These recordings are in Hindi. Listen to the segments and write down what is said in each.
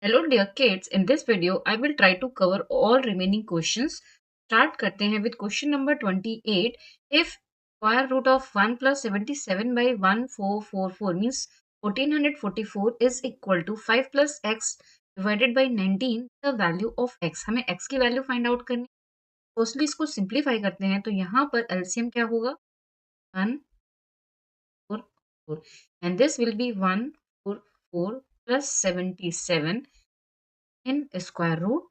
Hello dear kids, in this video I will try to cover all remaining questions. Start करते हैं with question number 28. If square root of 1 plus 77 by 1444 means 1444 is equal to 5 plus x divided by 19, the value of x. हमें x की वैल्यू फाइंड आउट करनी है. फर्स्टली इसको सिंप्लीफाई करते हैं तो यहाँ पर एलसीएम क्या होगा 1 4 4 and this will be 144 plus 77 in square root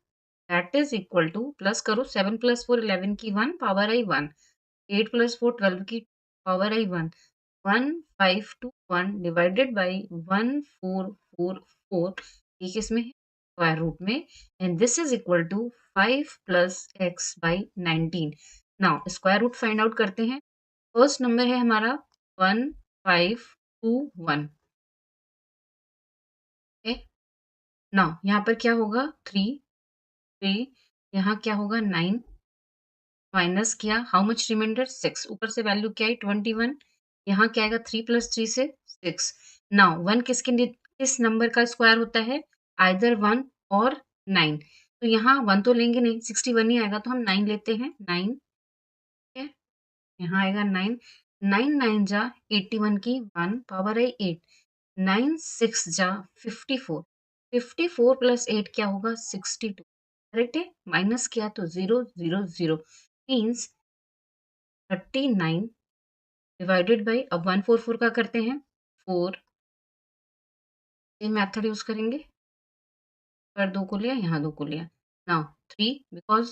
that is equal to plus करो 7 plus 4 11 की 1 पावर आई 1 8 plus 4 12 की पावर आई 1 1521 डिवाइडेड बाई 1444 ये किस में है स्क्वायर रूट में and this is equal to 5 plus x by 19. Now square root find out करते हैं. फर्स्ट नंबर है हमारा 1521. नाउ यहाँ पर क्या होगा 3 यहाँ क्या होगा 9 माइनस किया हाउ मच रिमाइंडर 6 ऊपर से वैल्यू क्या है 21 यहाँ क्या आएगा 3 प्लस 3 से 6. नाउ 1 किस नंबर का स्क्वायर होता है आइदर 1 और 9 तो यहाँ 1 तो लेंगे नहीं 61 ही आएगा तो हम 9 लेते हैं 9 है यहाँ आएगा 9 9 9 जा 81 की 1 पावर है 8 9 6 जा 54 54 प्लस 8 क्या होगा 62 करेक्ट है माइनस किया तो 0 0 0 मीन्स 39 डिवाइडेड बाई अब 144 का करते हैं 4 ये मेथड यूज करेंगे पर 2 को लिया यहाँ 2 को लिया नाउ 3 बिकॉज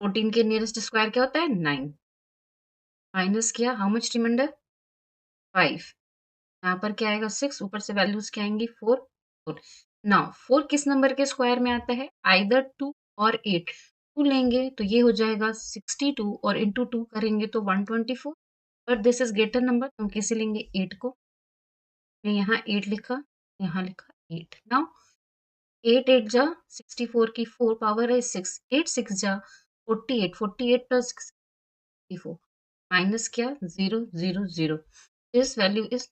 14 के नियरेस्ट स्क्वायर क्या होता है 9 माइनस किया हाउ मच रिमाइंडर 5 यहाँ पर क्या आएगा 6 ऊपर से वैल्यूज क्या आएंगी 4 4 नाउ 4 किस नंबर के स्क्वायर में आता है आइदर 2 और 8 2 लेंगे तो ये हो जाएगा 62 और इंटू 2 करेंगे तो 124 but this is greater number हम कैसे लेंगे 8 को मैं यहाँ 8 लिखा यहाँ लिखा 8 नाउ 8 8 जा 64 की 4 पावर है 6 8 6 जा 48 48 प्लस 64 माइनस क्या 0 0 0 this value is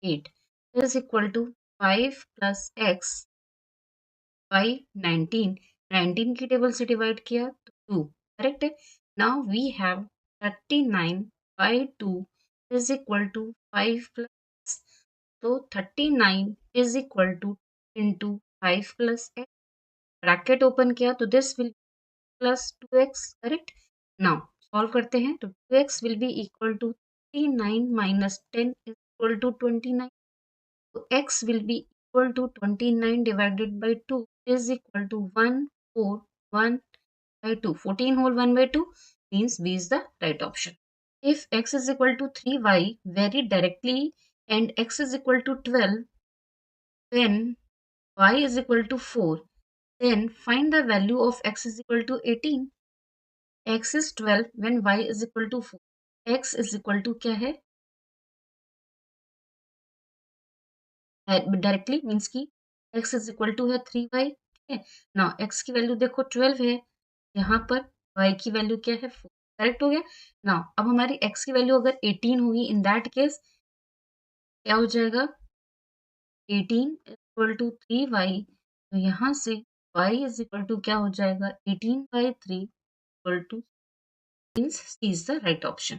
8 is equal to 5 plus x by 19. 19 की टेबल से डिवाइड किया तो 2 करेक्ट है. Now we have 39 by 2 is equal to 5 plus तो 39 is equal to into 5 plus x bracket open किया तो this will plus 2x correct. Now solve करते हैं तो 2x will be equal to 39 minus 10 is equal to 29. So x will be equal to 29 divided by 2 is equal to 1 4 1 by 2. 14 whole 1 by 2 means B is the right option. If x is equal to 3y very directly and x is equal to 12 then y is equal to 4 then find the value of x is equal to 18. x is 12 when y is equal to 4. x is equal to क्या है डायरेक्टली मीन्स की x इज इक्वल टू है 3y. ठीक है ना x की वैल्यू देखो 12 है यहाँ पर y की वैल्यू क्या है 4 करेक्ट हो गया ना. अब हमारी x की वैल्यू अगर 18 होगी इन दैट केस क्या हो जाएगा 18 इक्वल टू 3y तो यहाँ से y इज इक्वल टू क्या हो जाएगा 18 by 3 equal to means C is the right option.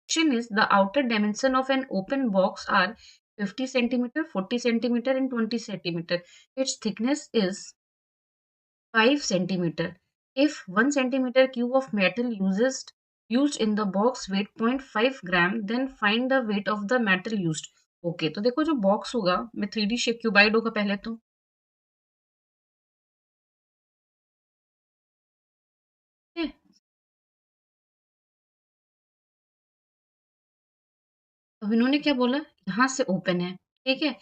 Question is the outer dimension of an open box are 50 centimeter, 40 centimeter and 20 centimeter. Its thickness is 5 centimeter. If 1 centimeter cube of metal used in the box weight 0.5 gram, then find the weight of the metal used. Okay, तो देखो जो बॉक्स होगा में 3D शेप क्यूबाइड होगा पहले तो ठीक है. अब इन्होंने क्या बोला यहाँ से ओपन है ठीक है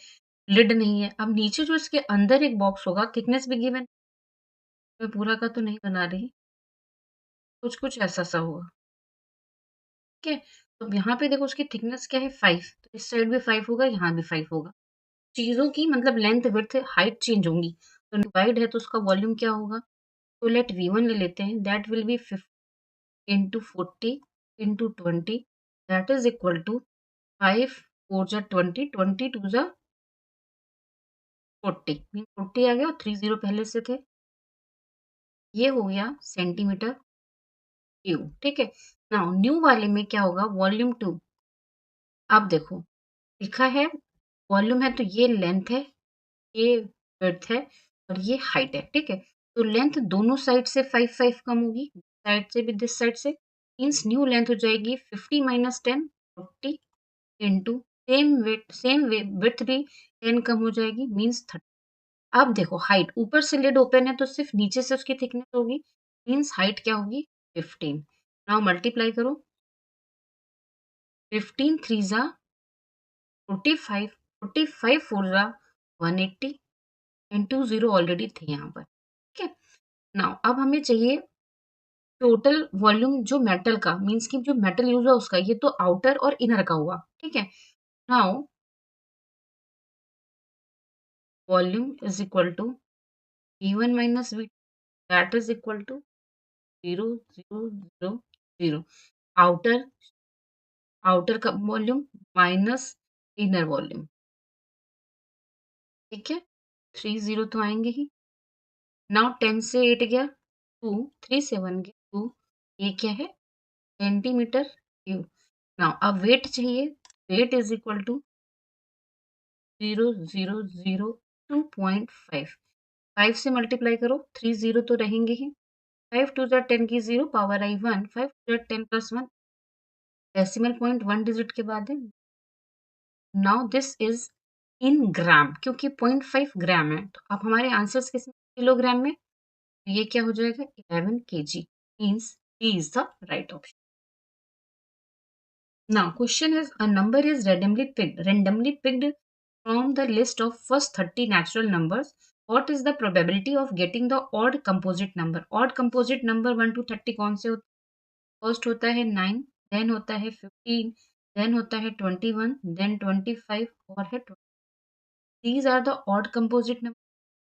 लिड नहीं है. अब नीचे जो इसके अंदर एक बॉक्स होगा थिकनेस भी गिवन मैं पूरा का तो नहीं बना रही कुछ कुछ ऐसा सा होगा ठीक है. तो यहाँ पे देखो उसकी थिकनेस क्या है 5 तो इस साइड भी 5 होगा यहाँ भी 5 होगा. चीजों की मतलब लेंथ विड्थ हाइट चेंज होंगी तो डिवाइड है तो उसका वॉल्यूम क्या होगा तो लेट v1 ले लेते हैं that will be 50 into 40 into 20 that is equal to 5 4 जा 20 22 जा 40 मीन 40 आ गया और 30 पहले से थे। ये हो गया सेंटीमीटर क्यूब, ठीक है? नाउ न्यू वाले में क्या होगा वॉल्यूम 2। अब देखो लिखा है वॉल्यूम है तो ये लेंथ है, ये विड्थ है और ये हाइट है, ठीक है? तो लेंथ दोनों साइड से 5-5 कम होगी, साइड से भी दिस साइड से, मीन्स न्यू लेंथ हो जाएगी 50 माइनस 10 40 इंटू सेम विड्थ भी 10 कम हो जाएगी मीन्स 30। अब देखो हाइट ऊपर से लिड ओपन है तो सिर्फ नीचे से उसकी थिकनेस होगी, मीन्स हाइट क्या होगी 15। नाउ मल्टीप्लाई करो 15 थ्री जा 45 45 फोर जा 180 एंड 20 ऑलरेडी थे यहाँ पर, ठीक है? नाउ अब हमें चाहिए टोटल वॉल्यूम जो मेटल का मीन्स कि जो मेटल यूज हुआ उसका, ये तो आउटर और इनर का हुआ, ठीक है? Now volume is equal to V1 minus V that is equal to 0 0 0 0। Outer outer का वॉल्यूम माइनस इनर वॉल्यूम, ठीक है? 30 तो आएंगे ही। नाउ 10 से 8 गया 2, 3 से 1 गया 2, ये क्या है सेंटीमीटर क्यूब। नाउ अब वेट चाहिए, वेट इज इक्वल टू 0002.5, 5 से मल्टीप्लाई करो 30 तो रहेंगे ही, 5 टू द 10 की 0 power I 1, 5 to the 10 plus 1 decimal point 1 digit के बाद है। Now this is in gram क्योंकि 0.5 ग्राम है, तो अब हमारे आंसर्स किस किलोग्राम में, तो ये क्या हो जाएगा 11 kg, means D is the right option. Now, question is a number is randomly picked from the list of first 30 natural numbers. What is the probability of getting the odd composite number? Odd composite number 1 to 30 कौन से होते हैं? फर्स्ट होता है 9, देन होता है 15, देन होता है 21, देन 25 और है 20। These are the odd composite number.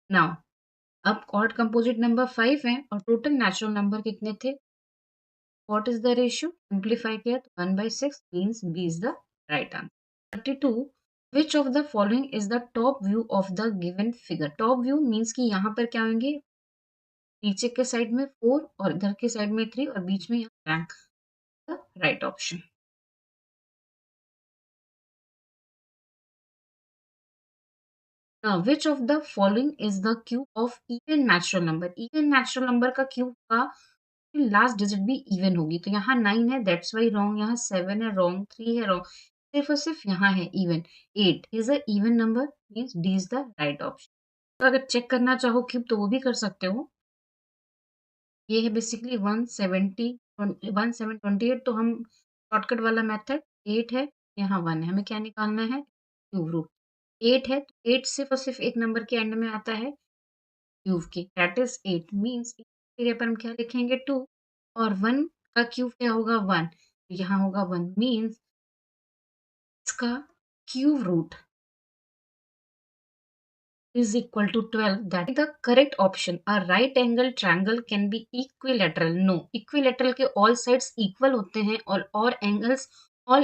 Now, अब odd composite number 5 है और total natural number कितने थे? What is the ratio? Simplify किया तो 1/6 means B is the right answer. 32. Which of the following is the top view of the given figure? Top view means कि यहाँ पर क्या होंगे नीचे के साइड में 4 और इधर के साइड में 3 और बीच में यहाँ rank the right option. Which of the following is the cube of even natural number? Even natural number का cube का लास्ट डिजिट भी इवन होगी, तो यहाँ 9 है दैट्स वाई रॉन्ग, यहाँ 7 है रॉन्ग, 3 है रॉन्ग, सिर्फ और सिर्फ यहाँ है even. 8 is a even number means D is the right option. तो अगर चेक करना चाहो क्यूब तो वो भी कर सकते हो। ये है बेसिकली 170 1728, तो हम शॉर्टकट वाला मेथड 8 है यहाँ 1 है, हमें क्या निकालना है क्यूब रूट। 8 है तो 8 सिर्फ और सिर्फ एक नंबर के एंड में आता है क्यूब के, दैट इज 8 मीन्स एरिया पर हम क्या लिखेंगे 2 और 1 का क्यूब क्या होगा 1, यहाँ होगा 1 मीन्स इसका cube root is equal to 12. That is the correct option. A right angle triangle can be equilateral. No, equilateral के all sides equal होते हैं और all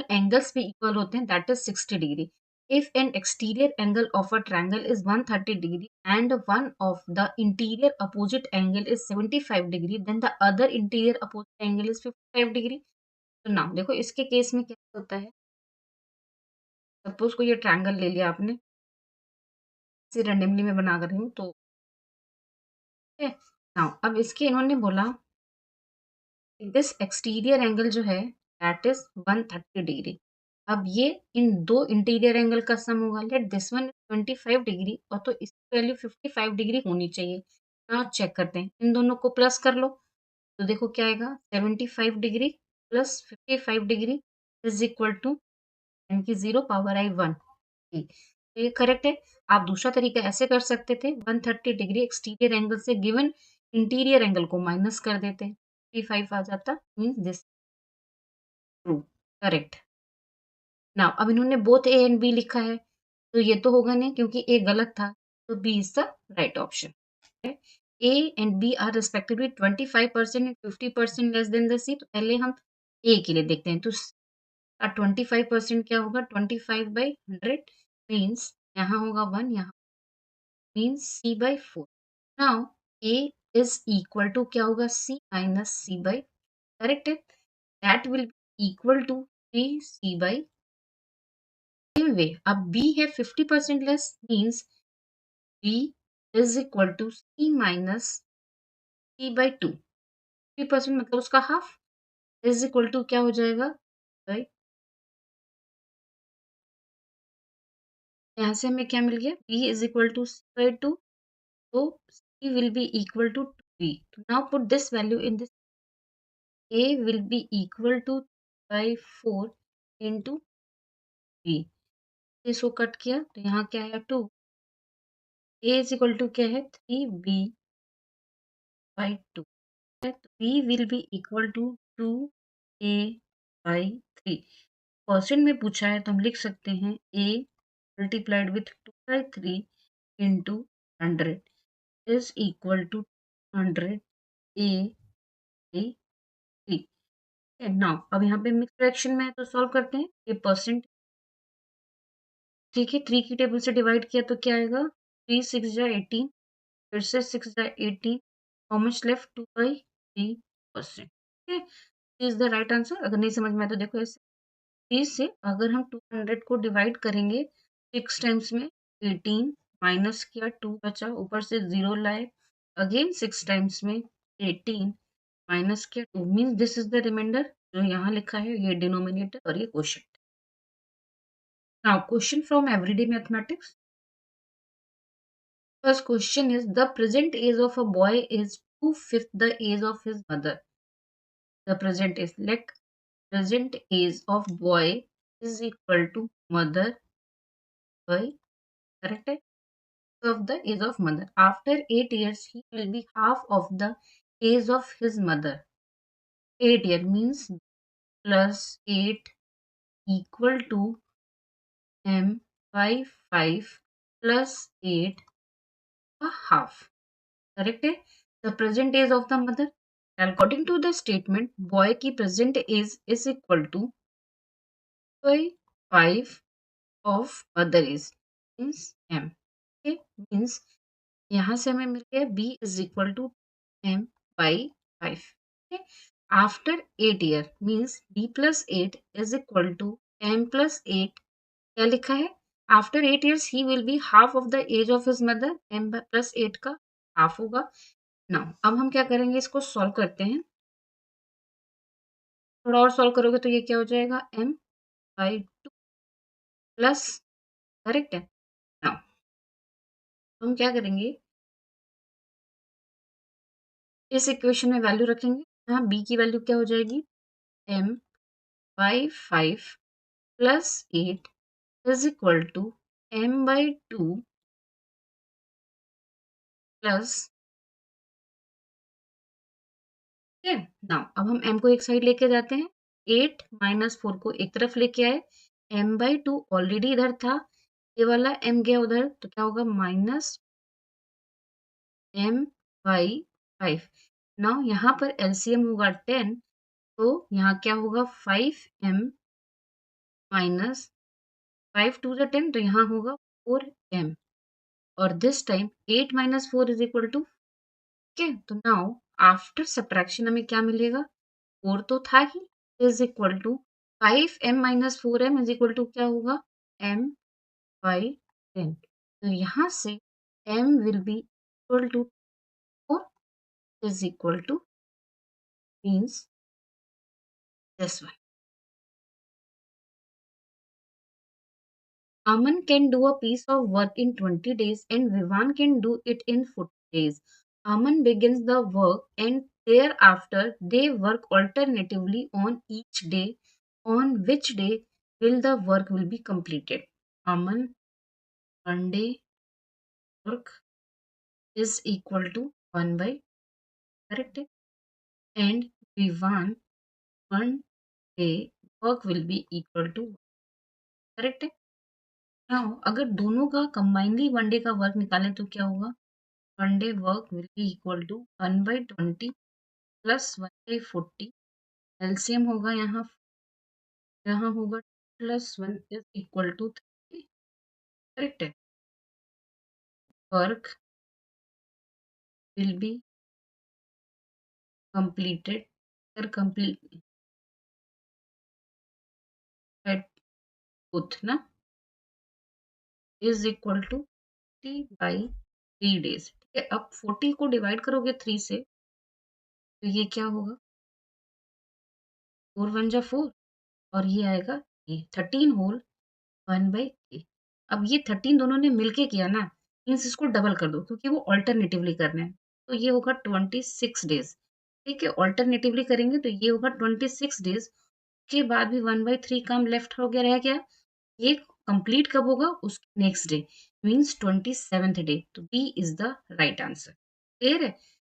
angles भी equal होते हैं. That is 60 degree. If an exterior angle of a triangle is 130 degree and one of the interior opposite angle is 75 degree, then the other interior opposite angle is 55 degree. तो now देखो इसके केस में क्या होता है, सपोज को ये ट्रायंगल ले लिया आपने, इसे रेंडमली मैं बना कर रही हूँ तो है। नाउ अब इसके इन्होंने बोला दिस एक्सटीरियर एंगल जो है दैट इज 130 डिग्री। अब ये इन दो इंटीरियर एंगल का सम होगा, लेट दिस वन 25 डिग्री और तो इसकी वैल्यू 55 डिग्री होनी चाहिए। नाउ चेक करते हैं, इन दोनों को प्लस कर लो तो देखो क्या आएगा 75 degree plus 55 degree is equal to 0 power आई 1। जी, तो ये करेक्ट है। आप दूसरा तरीका ऐसे कर सकते थे 130 डिग्री एक्सटीरियर एंगल से गिवन इंटीरियर एंगल को माइनस कर देते, 55 आ जाता means this true correct. Now अब इन्होंने बोथ ए एंड बी लिखा है तो ये तो होगा नहीं क्योंकि ए गलत था, तो B is the right option. A and B are respectively 25% and 50% less than the C, तो पहले हम ए के लिए देखते हैं, तो 25% क्या होगा 25/100 मीन्स यहाँ होगा 1 यहाँ means c by 4. Now a is equal to क्या होगा, c minus c by, correct है, that will be equal to 3c/, same way अब b है 50% less, means b is equal to c minus c by 2. 50% मतलब उसका हाफ, इज इक्वल टू क्या हो जाएगा भाई, यहाँ से हमें क्या मिल गया, b is equal to c by 2, तो c will be equal to 3. Now put this value in this, a will be equal to by 4 into 3. इसको कट किया तो यहाँ क्या है 2, a is equal to क्या है 3b by 2, तो b will be equal to 2a by 3. Percent में पूछा है तो हम लिख सकते हैं a multiplied with 2 by 3 into 100 is equal to 100 a by 3. Now अब यहाँ पे मिक्स फ्रैक्शन में है तो सॉल्व करते हैं, ये परसेंट, ठीक है, 3 की टेबल से डिवाइड किया तो क्या आएगा, 3 6 जा 18, फिर से 6 जा 18, हाउ मच लेफ्ट 2 बाई 3%, ठीक है, इज द राइट आंसर. अगर नहीं समझ में आया तो देखो ऐसे, 3 से अगर हम 200 को डिवाइड करेंगे 6 टाइम्स में 18, माइनस किया 2 बचा, ऊपर से 0 लाए, अगेन 6 टाइम्स में 18, माइनस किया 2, means this is the remainder जो यहाँ लिखा है, ये डिनोमिनेटर और ये quotient. Now, question from everyday mathematics. First question is, the present age of a boy is 2/5 the age of his mother. The present age, let present age of boy is equal to mother by, correct है, of the age of mother. After 8 years, he will be half of the age of his mother. 8 year means plus 8 equal to m by 5 plus 8 a half. Correct है, the present age of the mother. According to the statement, boy की present age is equal to by 5 of mother age, means m. Okay, means यहाँ से हमें मिल गया b is equal to m by 5. Okay, after 8 year means b plus 8 is equal to m plus 8. क्या लिखा है, after 8 years he will be half of the age of his mother, m plus 8 का हाफ होगा. नाउ अब हम क्या करेंगे, इसको सॉल्व करते हैं, थोड़ा और सॉल्व करोगे तो ये क्या हो जाएगा, m बाई 2 प्लस, करेक्ट है. नाउ हम क्या करेंगे, इस इक्वेशन में वैल्यू रखेंगे, यहाँ b की वैल्यू क्या हो जाएगी, m by 5 plus 8 is equal to m by 2 plus, ठीक है. नाउ अब हम m को एक साइड लेके जाते हैं, 8 माइनस 4 को एक तरफ लेके आए, m बाई 2 ऑलरेडी इधर था, ये वाला m गया उधर तो क्या होगा, माइनस m बाई 5. नाउ यहाँ पर एलसीएम होगा 10, तो यहाँ क्या होगा 5m माइनस 5 टू द 10, तो यहाँ होगा 4m, और this time 8 minus 4 is equal to, okay, तो नाउ आफ्टर सब्ट्रैक्शन हमें क्या मिलेगा, 4 तो था ही, is equal to 5m minus 4m is equal to क्या होगा, m बाई 10. तो यहाँ से m will be equal to 4 is equal to, means this one. Aman can do a piece of work in 20 days and Vivan can do it in 40 days. Aman begins the work and thereafter they work alternatively on each day. On which day will the work will be completed? Aman one day work is equal to 1 by, correct, and Vivan one day work will be equal to, correct. हाँ, अगर दोनों का कंबाइनली वन डे का वर्क निकालें तो क्या होगा, one day work will be equal to 1/20 plus 1/40, LCM होगा यहाँ, यहाँ होगा plus 1 is equal to 3, correct है. Work will be completed completed both ना इज इक्वल टू 40/3 days। ठीक है, अब 40 को डिवाइड करोगे 3 से तो ये क्या होगा, 4 1 जा 4 और ये आएगा ये 13 होल 1/3। अब ये 13 दोनों ने मिलके किया ना, मीन्स इसको डबल कर दो क्योंकि वो ऑल्टरनेटिवली करना है, तो ये होगा 26 डेज। ठीक है, ऑल्टरनेटिवली करेंगे तो ये होगा 26 डेज के बाद भी 1/3 काम लेफ्ट हो गया, रह गया। ये कंप्लीट कब होगा, उस नेक्स्ट डे, मीन्स 27th डे। तो B is the right answer. Clear है,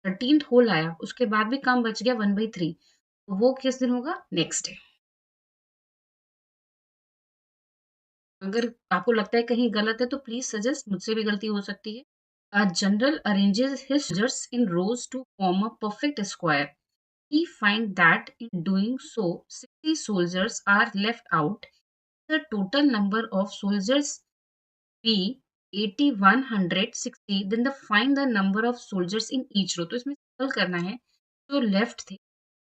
13th होल आया, उसके बाद भी काम बच गया 1/3, तो वो किस दिन होगा, नेक्स्ट डे। अगर आपको लगता है कहीं गलत है तो प्लीज सजेस्ट, मुझसे भी गलती हो सकती है। A general arranges his soldiers in rows to form a perfect square. He finds that in doing so, 60 soldiers are left out. The total number of soldiers be 80 160, then the find the number of soldiers in each row। तो इसमें सिंपल करना है, जो लेफ्ट थे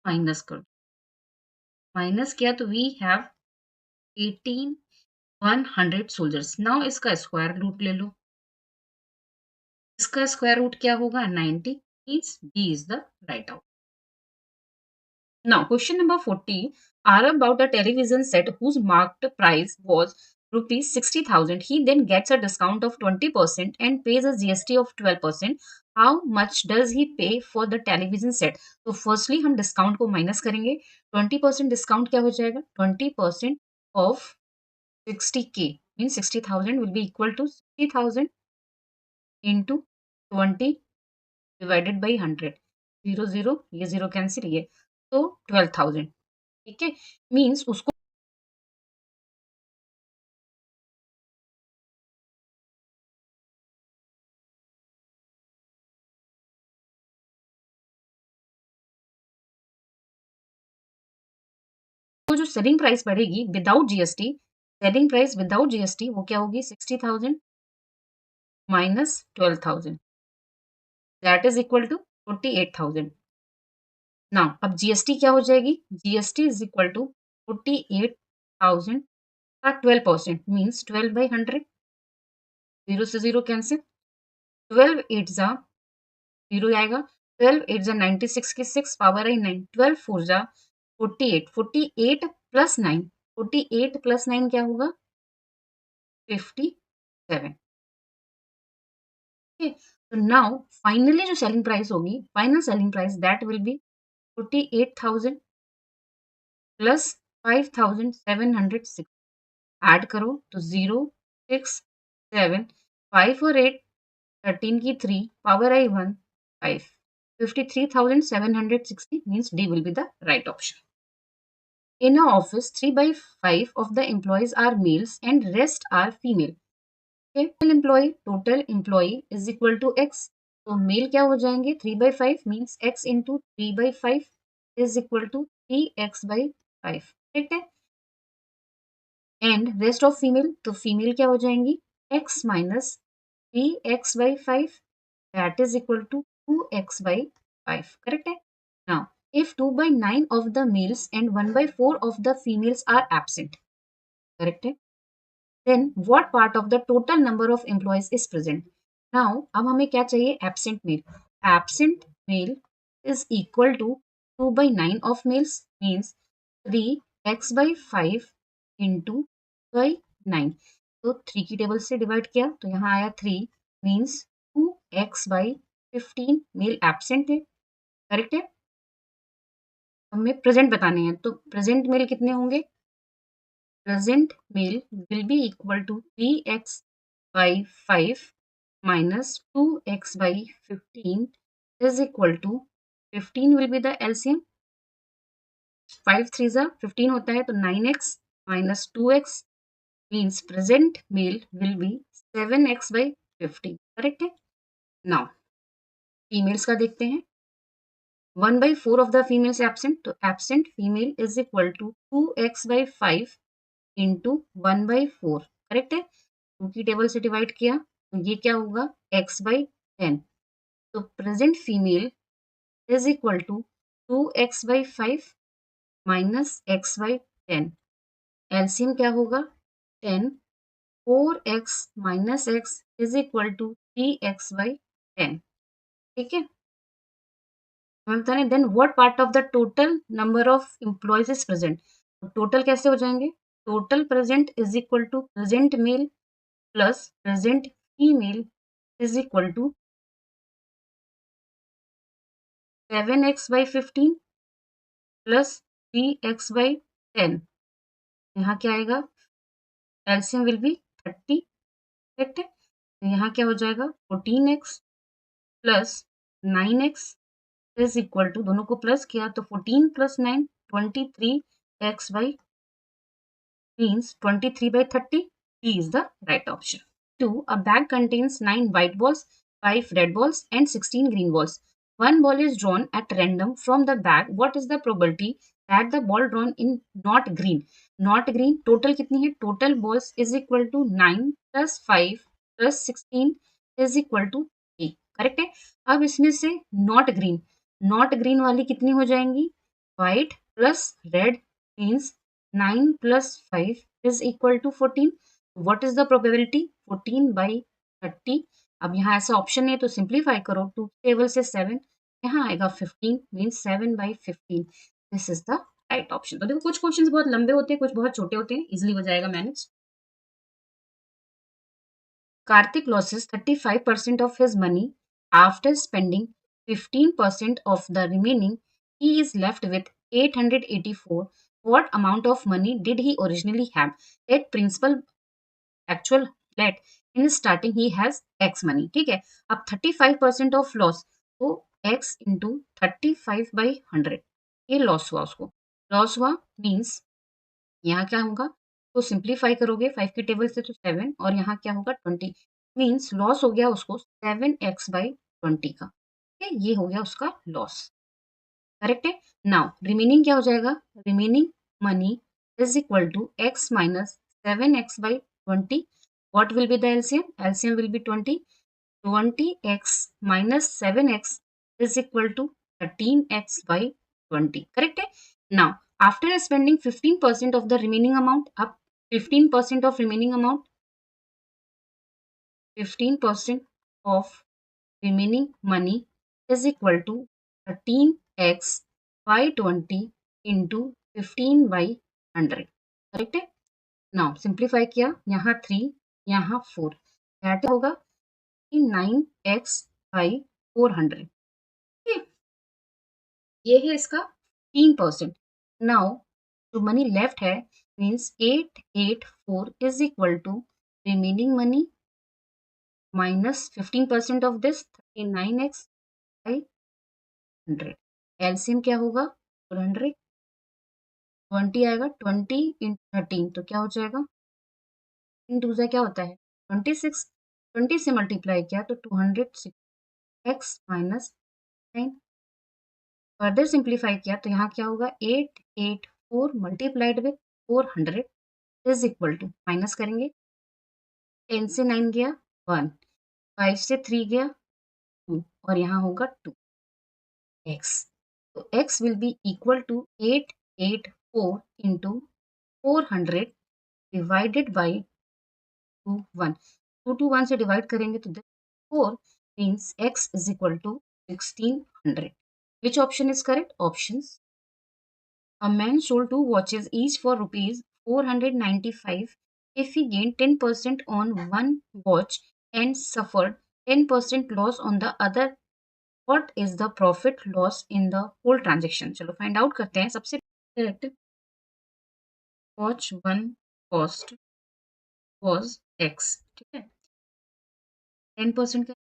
माइनस कर दो, माइनस किया तो वी हैव 18 100 सोल्जर्स। नाउ इसका स्क्वायर रूट ले लो, इसका स्क्वायर रूट क्या होगा, 90, means b is the right out. Now, question number 40 are about a television set whose marked price was rupees 60,000. He then gets a discount of 20% and pays a GST of 12%. How much does he pay for the television set? तो firstly हम discount को minus करेंगे, 20% discount क्या हो जाएगा, 20% of 60K means 60,000 will be equal to 60,000 into 20 divided by 100, 0 0 ये 0 कैंसिल, ये तो 12,000। ठीक है, मीन्स उसको जो सेलिंग प्राइस पड़ेगी without GST, selling price without GST वो क्या होगी, 60,000 minus 12,000, that is equal to 48,000। Now अब जीएसटी क्या हो जाएगी, जीएसटी इज इक्वल टू 48,000 का 12% मीन्स 12/100, 0 से 0 कैंसिल, 12 8 जा 0 आएगा, 12 8 जा 96 की 6 पावर आई 9, 12 4 जा 48, 48 प्लस 9, 48 प्लस 9 क्या होगा, 57। Okay, so now finally जो सेलिंग प्राइस होगी, final selling price that will B 48,000 plus 5,706। Add करो तो 0 6 7 5 और 8 13 की 3 power I 1 5 53,760 means D will be the right option. In a office, 3/5 of the employees are males and rest are female. Total employ is equal to x, तो मेल क्या हो जाएंगे, 3/5 means x into 3/5 is equal to 3x/5। ठीक है, एंड रेस्ट ऑफ फीमेल, तो फीमेल क्या हो जाएंगी, x minus 3x/5 that is equal to 2x/5। Correct है। Now if 2/9 of the males and 1/4 of the females are absent, correct है, then what part of the total number of employees is present? Now अब हमें क्या चाहिए, absent male। Absent male is equal to 2/9 of males means 3x/5 into by 9। तो 3 की टेबल से डिवाइड किया तो यहाँ आया 3 मीन्स 2x/15 मेल एब्सेंट है। करेक्ट है, हमें प्रेजेंट बताने हैं तो प्रेजेंट मेल कितने होंगे, present male will be equal to 3x/5 minus 2x/15 is equal to 15 will be the LCM, 5 3 15 होता है तो 9x minus 2x means present male will be 7x/15। Correct है। नाउ फीमेल्स का देखते हैं, 1/4 of the females absent, तो absent female is equal to 2x/5 into 1/4। Correct है, 2 की टेबल से डिवाइड किया तो ये क्या होगा x/10। तो present female is equal to 2x/5 minus x/10। LCM क्या होगा 10। 4x minus x is equal to 3x/10। ठीक है, then what part of the total number of employees is present. Total कैसे हो जाएंगे, total present is equal to present male plus present female is equal to 7x/15 plus 3x/10। यहाँ क्या आएगा, एलसीएम विल बी 30। करेक्ट है, तो यहाँ क्या हो जाएगा 14x plus 9x is equal to, दोनों को प्लस किया तो 14 plus 9 23x/, means 23/30. D is the right option. 2. A bag contains 9 white balls, 5 red balls and 16 green balls. One ball is drawn at random from the bag. What is the probability that the ball drawn in not green? Not green, total कितनी है? Total balls is equal to 9 plus 5 plus 16 is equal to 3. Correct है, अब इसमें से नॉट ग्रीन वाली कितनी हो जाएंगी, white plus red, means 9 plus 5 is equal to 14. What is the probability? 14/30. अब यहाँ ऐसा ऑप्शन है तो सिंप्लीफाई करो, 2 टेबल से 7, यहाँ आएगा 15, means 7/15। This is the right option. तो देखो कुछ क्वेश्चंस बहुत लंबे होते हैं, कुछ बहुत छोटे होते हैं, इजिली हो जाएगा manage. Karthik loses 35% of his money after spending 15% of the remaining. He is left with 884. What amount of money did he originally have? Let principal actual let in starting he has x money. ठीक है, अब 35% ऑफ लॉस, तो x इंटू 35/100, ये लॉस हुआ, उसको लॉस हुआ, मीन्स यहाँ क्या होगा, तो सिंप्लीफाई करोगे 5 की टेबल से तो 7, और यहाँ क्या होगा 20, मीन्स लॉस हो गया उसको 7x/20 का। ठीक है, ये हो गया उसका लॉस। करेक्ट है, नाउ रिमेनिंग क्या हो जाएगा, remaining money is equal to x minus 7x/20। What will be the LCM, LCM will be 20। 20x minus 7x is equal to 13x/20. Correct है, now after spending 15% of the remaining amount, अब 15% of remaining amount, 15% of remaining money is equal to 13x/20 into 15/100. Correct है, नाउ सिंप्लीफाई किया, यहाँ 3 यहाँ 4, दैट होगा 9x/400। ये है इसका 3%। नाउ जो मनी लेफ्ट है, means 884 is equal to remaining money minus 15% of this 39x/100। LCM क्या होगा 400, 20 आएगा, 20 × 13 तो क्या हो जाएगा, इन टू क्या होता है 26, 20 से मल्टीप्लाई किया तो 206 x माइनस 9। फर्दर सिंप्लीफाई किया तो यहाँ क्या होगा 884 multiplied with 400 is equal to, minus करेंगे 10 से 9 गया 1, 5 से 3 गया 2, और यहाँ होगा 2x। तो x will be equal to 884 into 400 divided by 2 1, 2 1 से डिवाइड करेंगे तो 4, means x is equal to 1600। Which option is correct? Options. A man sold 2 watches each for rupees 495. If he gained 10% on one watch and suffered 10% loss on the other, what is the profit loss in the whole transaction? चलो find out करते हैं। सबसे correct, watch one cost was x। ठीक है, 10% का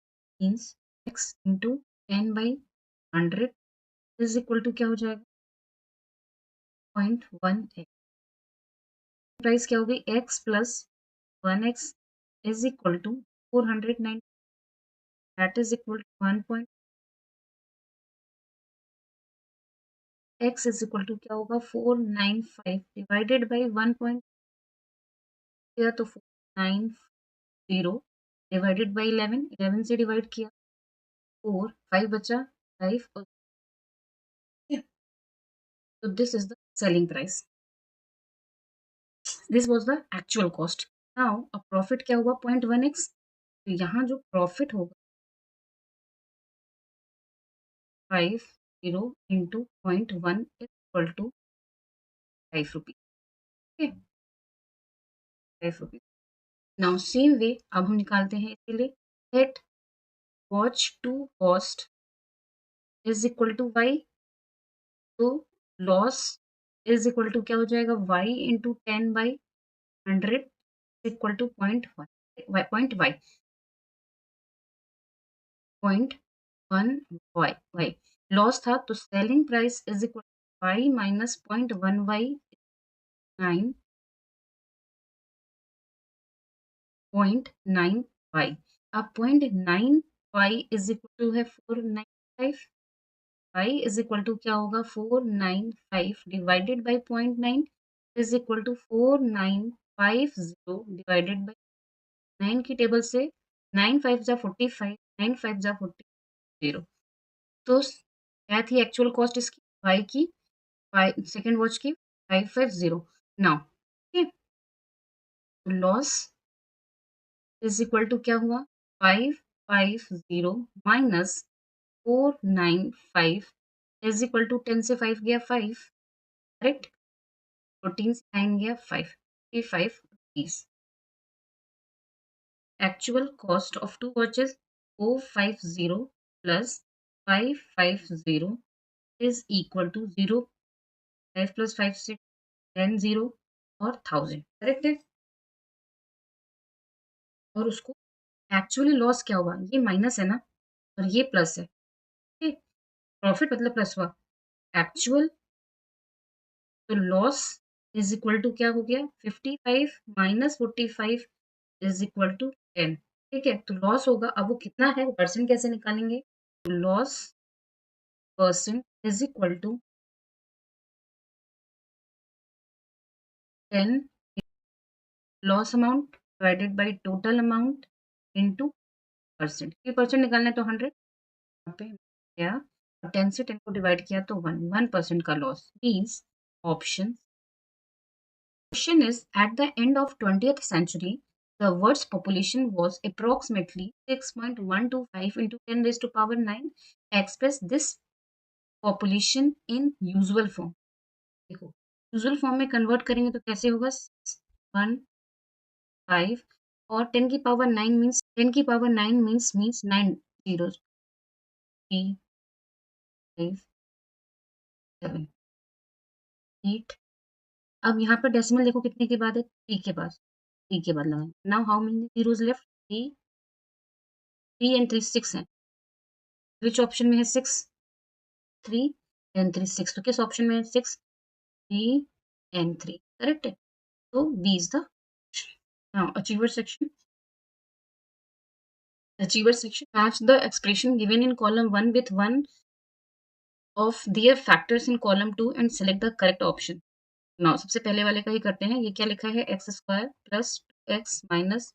means x into 10/100 is equal to क्या हो जाएगा 0.1x। प्राइस क्या होगी x plus 1x is equal to 490, that is equal to 1. x is equal to क्या होगा 495 डिवाइडेड बाई 1 पॉइंट, तो 490 डिवाइडेड बाई 11, 11 से डिवाइड किया 4, 5 बचा 5 और so this is the selling price. This was the actual cost. Now a profit क्या हुआ 0.1x, तो यहाँ जो प्रॉफिट होगा 50 into 0.1 is equal to 5 rupees. Okay, 5 rupees. Now same way अब हम निकालते हैं इसके लिए that watch to cost is equal to y, तो लॉस इज इक्वल टू क्या हो जाएगा y into 10/100 equal to point y point one y loss था तो selling price is equal to y minus 0.1y 9.9y. अब 0.9y इज इक्वल टू है 495. y इज इक्वल टू क्या होगा 495 divided by 0.9 is equal to 4950 divided by 9 की टेबल से 9 5 जा 45, 9 5 जा 40. तो क्या थी एक्चुअल कॉस्ट इसकी y की सेकेंड वॉच की 550. Now loss is equal to क्या हुआ 550 माइनस 495 इज इक्वल टू 10 से 5 गया 5, करेक्ट. 14 से 9 गया 5, 5 rupees. Actual cost of two watches 450 plus 550 is equal to 0. 5 plus 5 से 10 0 और 1000, करेक्ट है. और उसको एक्चुअली लॉस क्या हुआ, ये माइनस है ना और ये प्लस है. प्रॉफिट मतलब प्लस हुआ एक्चुअल, तो लॉस इज इक्वल टू क्या हो गया 55 माइनस 45 इज इक्वल टू 10. ठीक है, तो लॉस होगा. अब वो कितना है, परसेंट कैसे निकालेंगे. Loss percent is equal to 10 loss amount divided by total amount into percent. ये परसेंट निकालना है तो 100 यहाँ पे क्या, 10 से 10 को डिवाइड किया तो 1% का loss means option. Question is, at the end of 20th century, the world's population was approximately 6.125 into 10 raised to power 9. Express this population in usual form. देखो यूजुअल फॉर्म में कन्वर्ट करेंगे तो कैसे होगा 1 5 और 10 की पावर 9 मीन्स 10 की पावर 9 मीन्स 9 जीरो 3 5 7 8. अब यहाँ पर डेसिमल देखो कितने के बाद है 3 के बाद, 3 के बाद लगाएं. Now how many zeros left 3 3 and 3 6 है. विच ऑप्शन में है 6 3 एंड 3 6, तो किस ऑप्शन में है 6 3 एंड 3, करेक्ट है. तो B is the now achiever section match the expression given in column 1 with one of their factors in column 2 and select the correct option. Now सबसे पहले वाले का ही करते हैं. ये क्या लिखा है x square plus x minus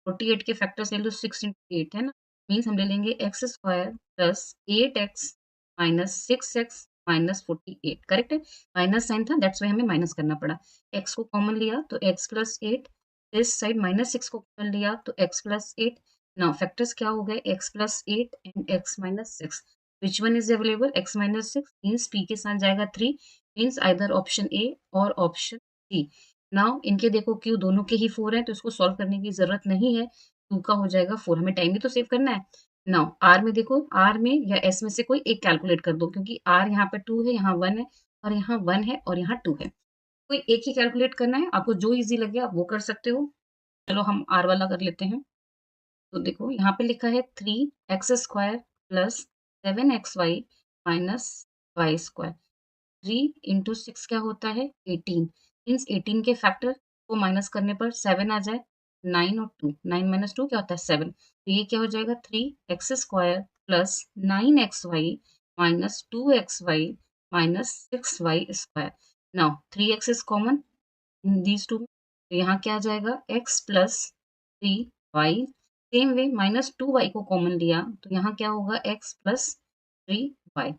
48 के फैक्टर्स ले लो 6 इंटू 8 है ना, मीन्स हम ले लेंगे x square plus 8x minus 6x minus 48, correct है. माइनस साइन था दैट्स वाई हमें माइनस करना पड़ा. x को कॉमन लिया तो x plus 8, this side minus 6 को कॉमन लिया तो x प्लस 8. नाउ फैक्टर्स क्या हो गए x plus 8 and x minus 6. Which one is available x minus 6 means p के साथ जाएगा 3, मीन्स आइदर ऑप्शन ए और ऑप्शन सी. नाउ इनके देखो क्यू दोनों के ही 4 है तो इसको सॉल्व करने की जरूरत नहीं है. 2 का हो जाएगा 4, हमें टाइम भी तो सेव करना है. नाउ आर में देखो, आर में या एस में से कोई एक कैलकुलेट कर दो क्योंकि आर यहाँ पे 2 है, यहाँ 1 है और यहाँ 1 है और यहाँ 2 है. कोई एक ही कैलकुलेट करना है, आपको जो इजी लगे आप वो कर सकते हो. चलो हम आर वाला कर लेते हैं. तो देखो यहाँ पे लिखा है 3x square plus 7xy minus y square. 3 into 6 क्या होता है 18, मीन्स 18 के फैक्टर को माइनस करने पर 7 आ जाए. 9 और 2, 9 माइनस 2 क्या होता है 7, तो ये क्या हो जाएगा 3x square plus 9xy minus 2xy minus 6y square. Now 3x is common in these two, तो यहाँ क्या आ जाएगा x plus 3 y. Same way -2y को कॉमन लिया तो यहाँ क्या होगा x plus 3y।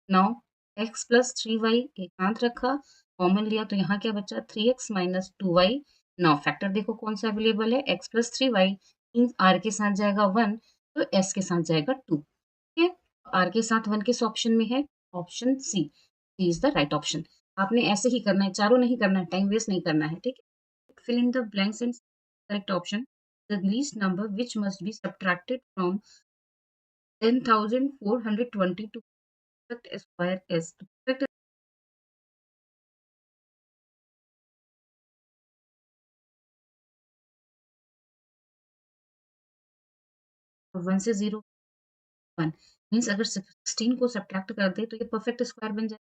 Now x plus 3y एक साथ रखा, कॉमन लिया तो यहाँ क्या बचा 3x minus 2y। Now factor देखो कौन सा अवेलेबल है, x plus 3y means r के साथ जाएगा 1 तो s के साथ जाएगा 2। ठीक है, r के साथ 1 किस ऑप्शन में है, option C is the right option. आपने ऐसे ही करना है, चारों नहीं करना है, टाइम वेस्ट नहीं करना है। ठीक है, fill in the blanks and correct option the least number which must be subtracted from 10,420 to perfect square is तो perfect 1 से 0 1 मीन्स अगर 16 को सब्ट्रैक्ट कर दे तो ये परफेक्ट स्क्वायर बन जाए,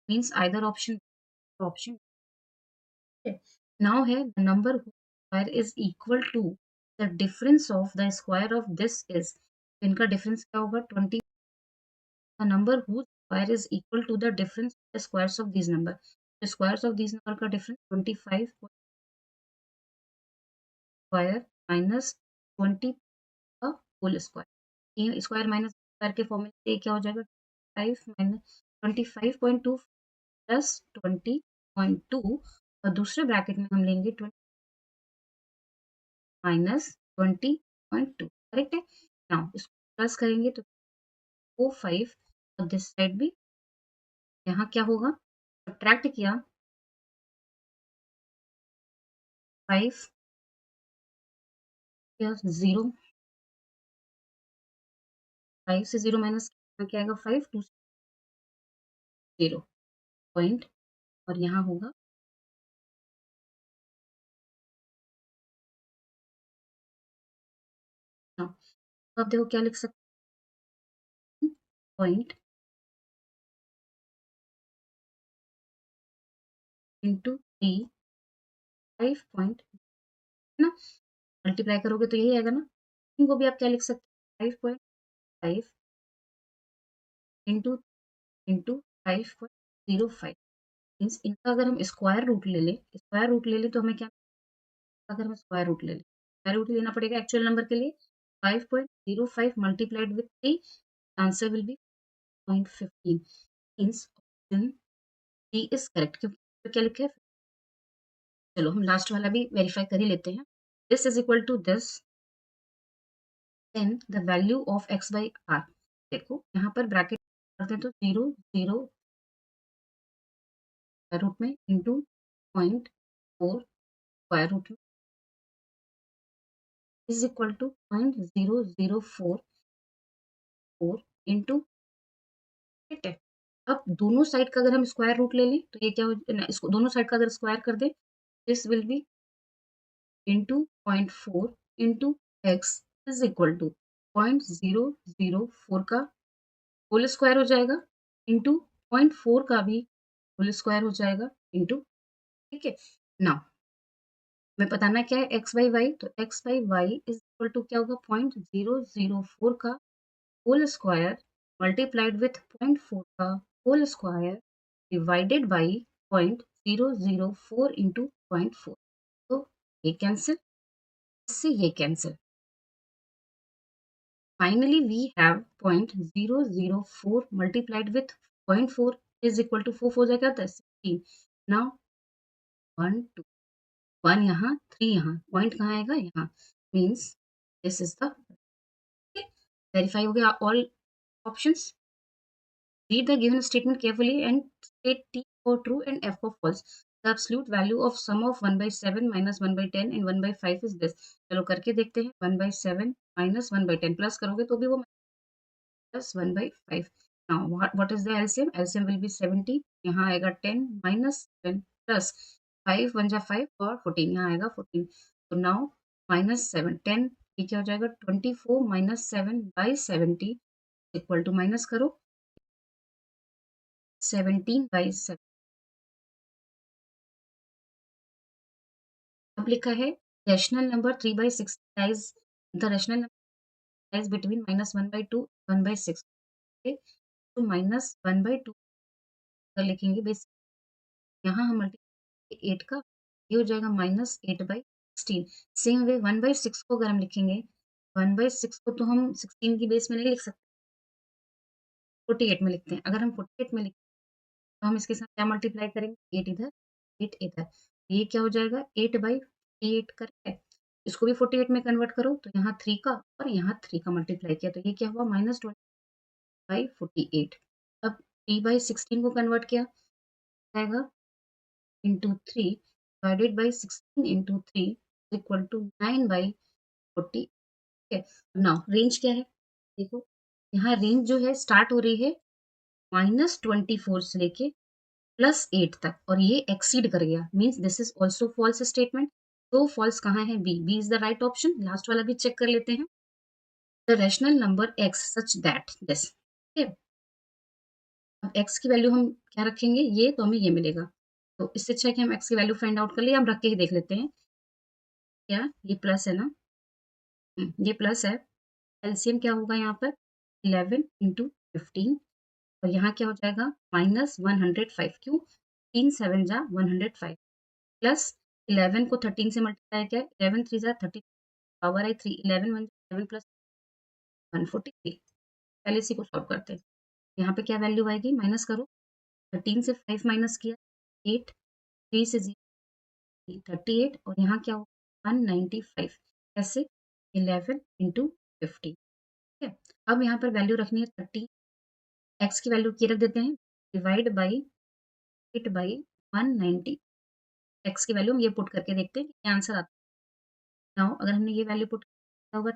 means either option option now है the number square is equal to the difference of the square of this is, इनका डिफरेंस क्या होगा 20। The number whose square is equal to the difference of the squares of these number, the squares of these number का difference 25 स्क्वायर माइनस 20 का होल स्क्वायर, ये स्क्वायर माइनस स्क्वायर के फॉर्मूले से ये क्या हो जाएगा 5 माइनस 25.2 प्लस 20.2 और दूसरे ब्रैकेट में हम लेंगे 20 माइनस 20.2। करेक्ट है, नाउ इसको प्लस करेंगे तो 5 और दिस साइड भी यहाँ क्या होगा, सब्ट्रैक्ट किया 5 या 0, 5 से 0 माइनस क्या आएगा 5 2 0 पॉइंट और यहाँ होगा हाँ, तो आप देखो क्या लिख सकते हैं पॉइंट इंटू 3 5 पॉइंट है ना, मल्टीप्लाई करोगे तो यही आएगा ना, इनको भी आप क्या लिख सकते हैं 5.5 इंटू इंटू 5.05 मीन्स इनका अगर हम स्क्वायर रूट ले ले तो हमें क्या, अगर हम स्क्वायर रूट लेना पड़ेगा एक्चुअल नंबर के लिए 5.05 multiplied with 3 answer will be 0.15 means option D is correct. क्योंकि क्या लिखा है, चलो हम लास्ट वाला भी वेरीफाई कर ही लेते हैं, this is equal to this then the value of x by r. देखो यहाँ पर ब्रैकेट करते हैं तो 0 0 स्क्वायर रूट में इंटू 0.4 स्क्वायर रूट में इज इक्वल टू 0.0044 इंटू, ठीक है। अब दोनों साइड का अगर हम स्क्वायर रूट ले लें तो ये क्या हो इसको दोनों साइड का अगर स्क्वायर कर दे this will be into 0.4 into x is equal to 0.004 का होल स्क्वायर हो जाएगा इंटू 0.4 का भी होल स्क्वायर हो जाएगा इंटू, ठीक है। नाउ हमें बताना क्या है एक्स बाई वाई, तो x by y is equal to क्या होगा 0.004 का होल स्क्वायर मल्टीप्लाइड विथ 0.4 का whole square divided by 0.004 into 0.4, तो ये कैंसिल, इससे ये cancel, finally we have 0.004 multiplied with 0.4 is equal to 4 4 जाएगा 10 16। नाउ 1 2 1 यहाँ 3 यहाँ, पॉइंट कहाँ आएगा यहाँ, means this is the, verify हो गया all options. Read the given statement carefully and state T for true and F for false. The absolute value of sum of 1 by 7 minus 1 by 10 and 1 by 5 is this. चलो करके देखते हैं 1 by 7 minus 1 by 10 प्लस करोगे तो भी वो plus 1 by 5. Now what is the LCM? LCM will be 70. यहाँ आएगा 10 minus 7 plus 5 1 जा 5 और 14 यहाँ आएगा 14. So now minus 7 10 ये क्या हो जाएगा 24 minus 7 by 70 equal to minus करो 17 by 7। अब लिखा है rational number 3 by 6 lies the rational number lies between -1/2 1/6। तो -1/2 अगर लिखेंगे बेस यहाँ हम मल्टीप्लाई 8 का ये हो जाएगा -8/6 16 सेम वे 1/6 को अगर हम लिखेंगे 1/6 को तो हम 16 की बेस में नहीं लिख सकते, 48 में लिखते हैं। अगर हम 48 में लिखते हैं तो हम इसके साथ क्या मल्टीप्लाई करेंगे, 8 इधर 8 इधर, ये क्या हो जाएगा 8/48 करेक्ट। इसको भी 48 में कन्वर्ट करो तो यहाँ 3 का और यहाँ 3 का मल्टीप्लाई किया तो ये क्या हुआ -20/48। अब 3/16 को कन्वर्ट किया जाएगा into 3 divided by 16 into 3 equal to 9/40। ठीक है, नाउ रेंज क्या है, देखो यहाँ रेंज जो है स्टार्ट हो रही है -24 से लेके +8 तक और ये एक्सीड कर गया means this is also false statement. तो फॉल्स कहाँ है, B, B is the right option. Last वाला भी चेक कर लेते हैं, the rational number x such that this. ठीक है, अब एक्स की वैल्यू हम क्या रखेंगे, ये तो हमें ये मिलेगा, तो इससे अच्छा है कि हम एक्स की वैल्यू फाइंड आउट कर लिए, हम रख के ही देख लेते हैं। क्या ये प्लस है ना, ये प्लस है, एलसीएम क्या होगा यहाँ पर 11 इंटू 15 और यहाँ क्या हो जाएगा -105, क्यों 3 7 जा 105 प्लस 11 को 13 से मल्टीप्लाई किया, 11 3 जा 30 पावर आई 3, 11 1 11 प्लस 143। पहले इसी को सॉल्व करते हैं, यहाँ पे क्या वैल्यू आएगी, माइनस करो, 13 से 5 माइनस किया 8, 3 से 0 38 और यहाँ क्या होगा 195, कैसे 11 इंटू 50। ठीक है, अब यहाँ पर वैल्यू रखनी है 30, एक्स की वैल्यू की रख देते हैं, डिवाइड बाई 8 बाई 190, एक्स की वैल्यू हम ये पुट करके देखते हैं क्या आंसर आता है। नाउ अगर हमने ये वैल्यू पुट किया होगा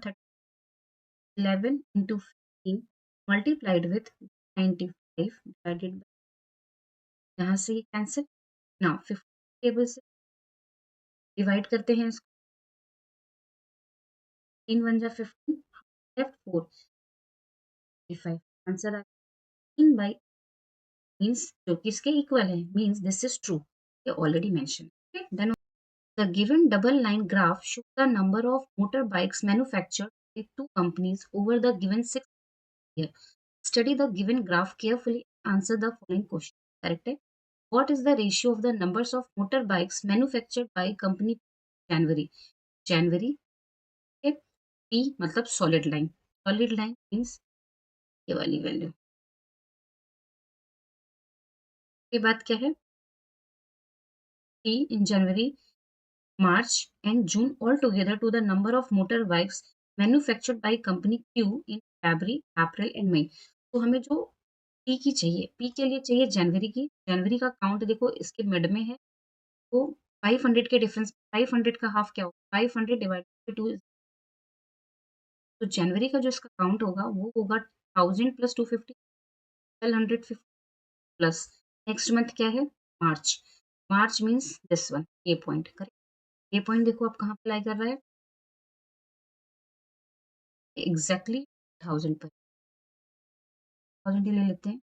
11 into 15 multiplied with 95 divided by, यहाँ से ये कैंसिल। नाउ 50 टेबल से डिवाइड करते हैं इसको, 3 1 जा 15 लेफ्ट 4 5, आंसर आ 3 बाई मीन्स जो कि इसके इक्वल है, मीन्स दिस इज ट्रू, ये already mention. Okay, then the given double line graph shows the number of motorbikes manufactured by two companies over the given 6 years. Study the given graph carefully and answer the following question. Correct है? What is the ratio of the numbers of motorbikes manufactured by company January? January है, P मतलब solid line. Solid line means ये वाली वैल्यू। ये बात क्या है? P in January, March and June altogether to the number of motorbikes manufactured by company Q in February, April and May। तो हमें जो P की चाहिए, P के लिए चाहिए जनवरी की, जनवरी का काउंट देखो इसके मिड में है, तो 500 के डिफरेंस, 500 का हाफ क्या होगा 500 डिवाइडेड बाई 2, तो जनवरी का जो इसका काउंट होगा वो होगा 1000 प्लस 250, 1250 प्लस नेक्स्ट मंथ क्या है मार्च, मार्च मीन्स दिस वन, ये पॉइंट करेक्ट। ये पॉइंट देखो आप कहाँ अप्लाई कर रहा है, एग्जैक्टली 1000 पर, 1000 ही ले लेते हैं।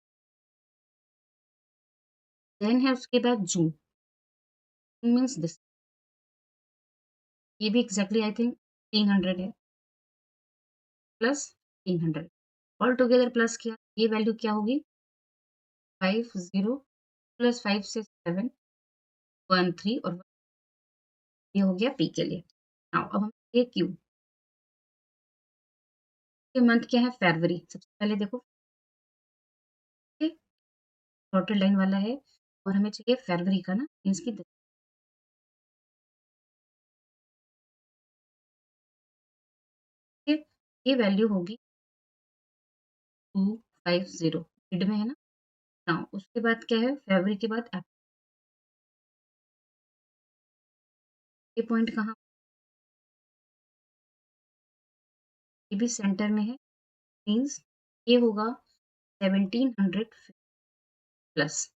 देन है उसके बाद जून, मीन्स दिस, ये भी एग्जैक्टली आई थिंक 300 है, प्लस 300 ऑल टुगेदर प्लस किया, ये वैल्यू क्या होगी 50 प्लस 5 से 7 13 और ये हो गया पी के लिए। नाउ अब हम ये क्यू के मंथ क्या है फरवरी, सबसे पहले देखो डॉटेड लाइन वाला है और हमें चाहिए फरवरी का ना, मीन्स की ये वैल्यू होगी 250 मिड में है ना। नाउ उसके बाद क्या है फरवरी के बाद ये पॉइंट कहाँ, ये भी सेंटर में है, मीन्स ये होगा 1700 प्लस।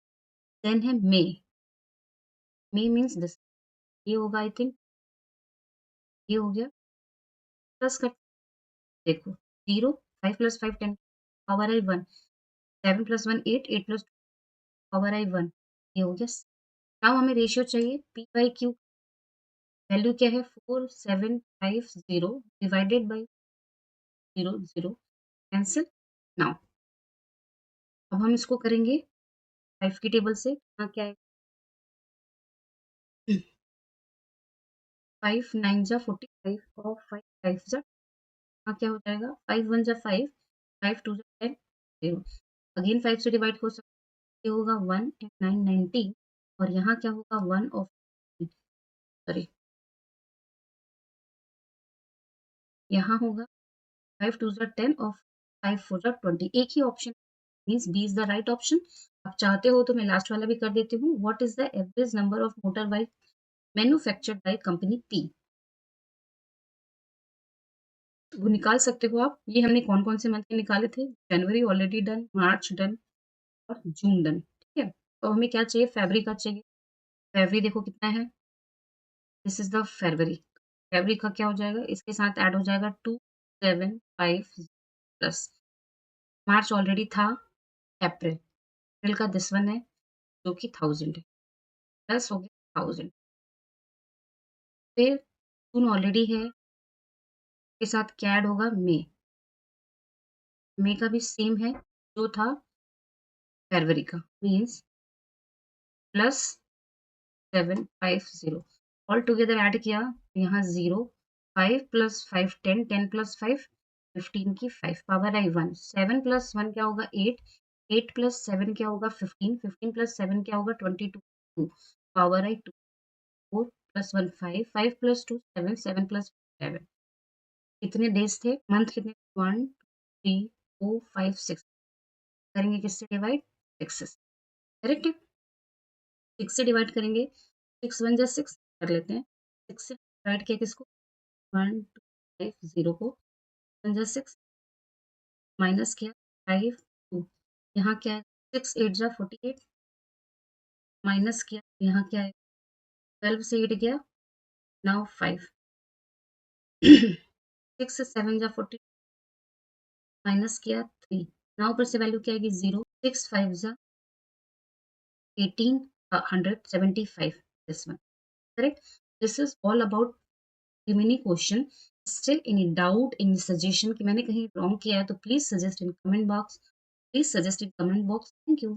देन है मे मीन्स दिस, ये होगा आई थिंक ये हो गया प्लस का, देखो 0 5 प्लस 5 10 पावर आई 1, 7 प्लस 1 8 8 प्लस पावर आई 1, ये हो गया। नाउ हमें रेशियो चाहिए पी बाई क्यू, वैल्यू क्या है 4750 डिवाइडेड बाई 0 0 कैंसिल। नाउ अब हम इसको करेंगे 5 की टेबल से, हाँ क्या है 5 9 जा 45 और 5 5 जा क्या हो जाएगा 5 1 जा 5 5 2 जा 10 0 अगेन 5 से डिवाइड हो सकता है ये होगा 1 एंड 9 19 और यहाँ क्या होगा 1 और सॉरी यहाँ होगा 5 2 जा 10 और 5 4 जा 20 एक ही option means B is the right option आप चाहते हो तो मैं लास्ट वाला भी कर देती हूँ what is the average number of motor bike manufactured by company P वो निकाल सकते हो आप ये हमने कौन कौन से मंथ के निकाले थे जनवरी ऑलरेडी डन मार्च डन और जून डन ठीक है तो हमें क्या चाहिए फरवरी का चाहिए फरवरी देखो कितना है दिस इज द फरवरी फरवरी का क्या हो जाएगा इसके साथ ऐड हो जाएगा 2 7 5 प्लस मार्च ऑलरेडी था अप्रैल अप्रैल का दिस वन है जो कि 1000 है प्लस हो गया 1000 फिर जून ऑलरेडी है के साथ क्या ऐड होगा मई का भी सेम है जो था फरवरी का means plus 750 all together add किया तो यहाँ 0 5 प्लस 5 10 10 प्लस 5 15 की 5 पावर आई 1 7 प्लस 1 क्या होगा 8 8 प्लस 7 क्या होगा 15 15 प्लस 7 क्या होगा 22 पावर आई 2 4 प्लस 1 5 5 प्लस 2 7 7 प्लस 7 कितने डेज थे मंथ कितने 1 2 3 4 5 6 करेंगे किससे डिवाइड 6 से करेक्ट है 6 से डिवाइड करेंगे 6 1 जा 6 कर लेते हैं 6 से डिवाइड किया किसको 1 2 5 0 को 1 जा 6 माइनस किया 5 2 यहाँ क्या है 6 8 जा 48 माइनस किया यहाँ क्या है 12 से 8 गया नाउ 5 6 से 7 जा 40 माइनस किया 3 नाउ ऊपर से वैल्यू क्या आएगी 0 6 5 जा 18 175 this one correct this is all about mini question still any doubt any suggestion कि मैंने कहीं wrong किया है तो please suggest in comment box please suggest in comment box thank you